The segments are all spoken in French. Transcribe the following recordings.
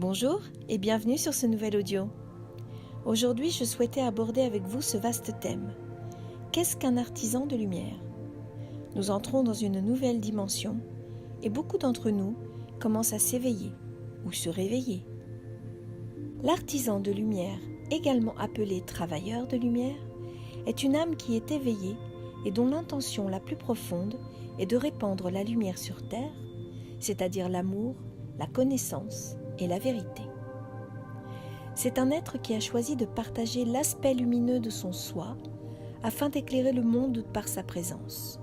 Bonjour et bienvenue sur ce nouvel audio. Aujourd'hui, je souhaitais aborder avec vous ce vaste thème. Qu'est-ce qu'un artisan de lumière ? Nous entrons dans une nouvelle dimension et beaucoup d'entre nous commencent à s'éveiller ou se réveiller. L'artisan de lumière, également appelé travailleur de lumière, est une âme qui est éveillée et dont l'intention la plus profonde est de répandre la lumière sur terre, c'est-à-dire l'amour, la connaissance et la vérité. C'est un être qui a choisi de partager l'aspect lumineux de son soi afin d'éclairer le monde par sa présence.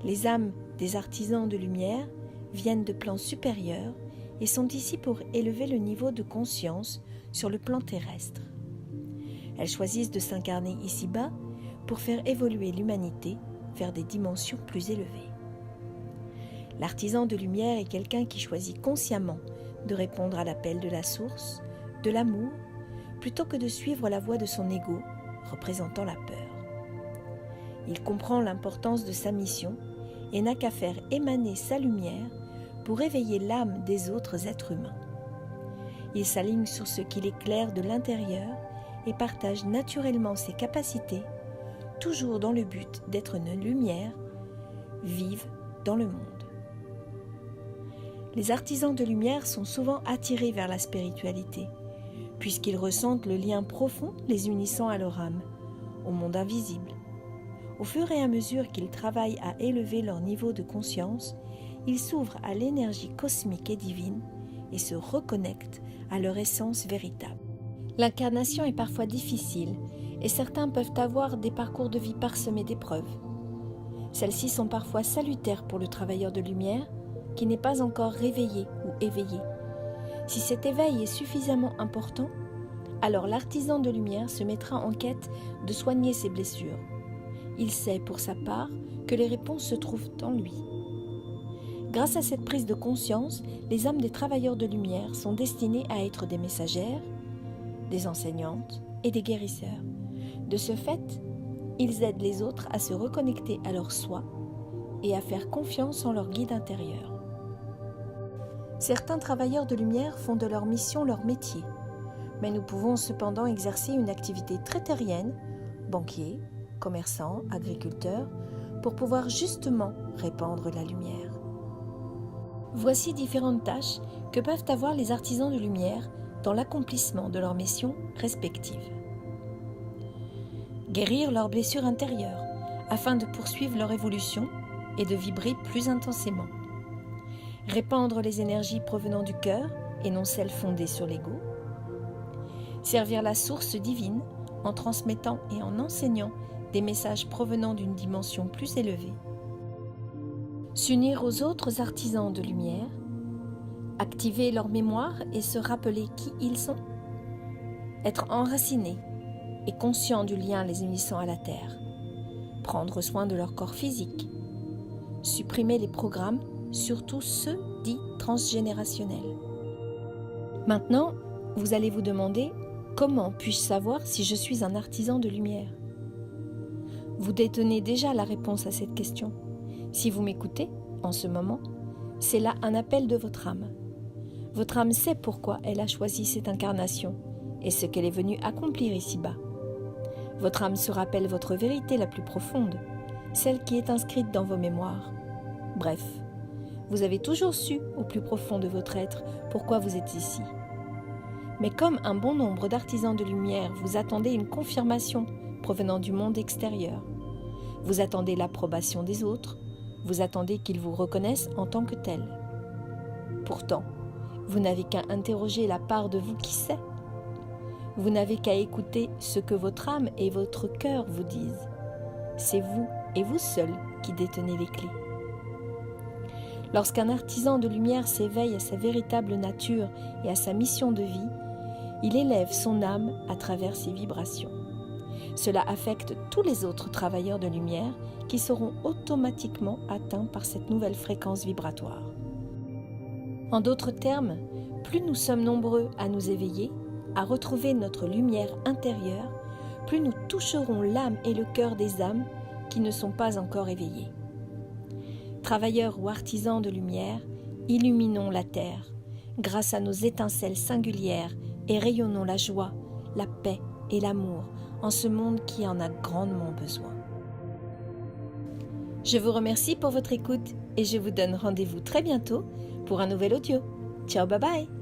Les âmes des artisans de lumière viennent de plans supérieurs et sont ici pour élever le niveau de conscience sur le plan terrestre. Elles choisissent de s'incarner ici-bas pour faire évoluer l'humanité vers des dimensions plus élevées. L'artisan de lumière est quelqu'un qui choisit consciemment de répondre à l'appel de la source, de l'amour, plutôt que de suivre la voie de son ego, représentant la peur. Il comprend l'importance de sa mission et n'a qu'à faire émaner sa lumière pour éveiller l'âme des autres êtres humains. Il s'aligne sur ce qui l'éclaire de l'intérieur et partage naturellement ses capacités, toujours dans le but d'être une lumière vive dans le monde. Les artisans de lumière sont souvent attirés vers la spiritualité, puisqu'ils ressentent le lien profond les unissant à leur âme, au monde invisible. Au fur et à mesure qu'ils travaillent à élever leur niveau de conscience, ils s'ouvrent à l'énergie cosmique et divine et se reconnectent à leur essence véritable. L'incarnation est parfois difficile et certains peuvent avoir des parcours de vie parsemés d'épreuves. Celles-ci sont parfois salutaires pour le travailleur de lumière qui n'est pas encore réveillé ou éveillé. Si cet éveil est suffisamment important, alors l'artisan de lumière se mettra en quête de soigner ses blessures. Il sait pour sa part que les réponses se trouvent en lui. Grâce à cette prise de conscience, les âmes des travailleurs de lumière sont destinées à être des messagères, des enseignantes et des guérisseurs. De ce fait, ils aident les autres à se reconnecter à leur soi et à faire confiance en leur guide intérieur. Certains travailleurs de lumière font de leur mission leur métier, mais nous pouvons cependant exercer une activité très terrienne, banquiers, commerçants, agriculteurs, pour pouvoir justement répandre la lumière. Voici différentes tâches que peuvent avoir les artisans de lumière dans l'accomplissement de leurs missions respectives. Guérir leurs blessures intérieures afin de poursuivre leur évolution et de vibrer plus intensément. Répandre les énergies provenant du cœur et non celles fondées sur l'ego. Servir la source divine en transmettant et en enseignant des messages provenant d'une dimension plus élevée. S'unir aux autres artisans de lumière. Activer leur mémoire et se rappeler qui ils sont. Être enracinés et conscients du lien les unissant à la terre. Prendre soin de leur corps physique. Supprimer les programmes, surtout ceux dits transgénérationnels. Maintenant, vous allez vous demander comment puis-je savoir si je suis un artisan de lumière ? Vous détenez déjà la réponse à cette question. Si vous m'écoutez, en ce moment, c'est là un appel de votre âme. Votre âme sait pourquoi elle a choisi cette incarnation et ce qu'elle est venue accomplir ici-bas. Votre âme se rappelle votre vérité la plus profonde, celle qui est inscrite dans vos mémoires. Bref, vous avez toujours su au plus profond de votre être pourquoi vous êtes ici. Mais comme un bon nombre d'artisans de lumière, vous attendez une confirmation provenant du monde extérieur. Vous attendez l'approbation des autres, vous attendez qu'ils vous reconnaissent en tant que tel. Pourtant, vous n'avez qu'à interroger la part de vous qui sait. Vous n'avez qu'à écouter ce que votre âme et votre cœur vous disent. C'est vous et vous seul qui détenez les clés. Lorsqu'un artisan de lumière s'éveille à sa véritable nature et à sa mission de vie, il élève son âme à travers ses vibrations. Cela affecte tous les autres travailleurs de lumière qui seront automatiquement atteints par cette nouvelle fréquence vibratoire. En d'autres termes, plus nous sommes nombreux à nous éveiller, à retrouver notre lumière intérieure, plus nous toucherons l'âme et le cœur des âmes qui ne sont pas encore éveillées. Travailleurs ou artisans de lumière, illuminons la terre, grâce à nos étincelles singulières et rayonnons la joie, la paix et l'amour en ce monde qui en a grandement besoin. Je vous remercie pour votre écoute et je vous donne rendez-vous très bientôt pour un nouvel audio. Ciao, bye bye!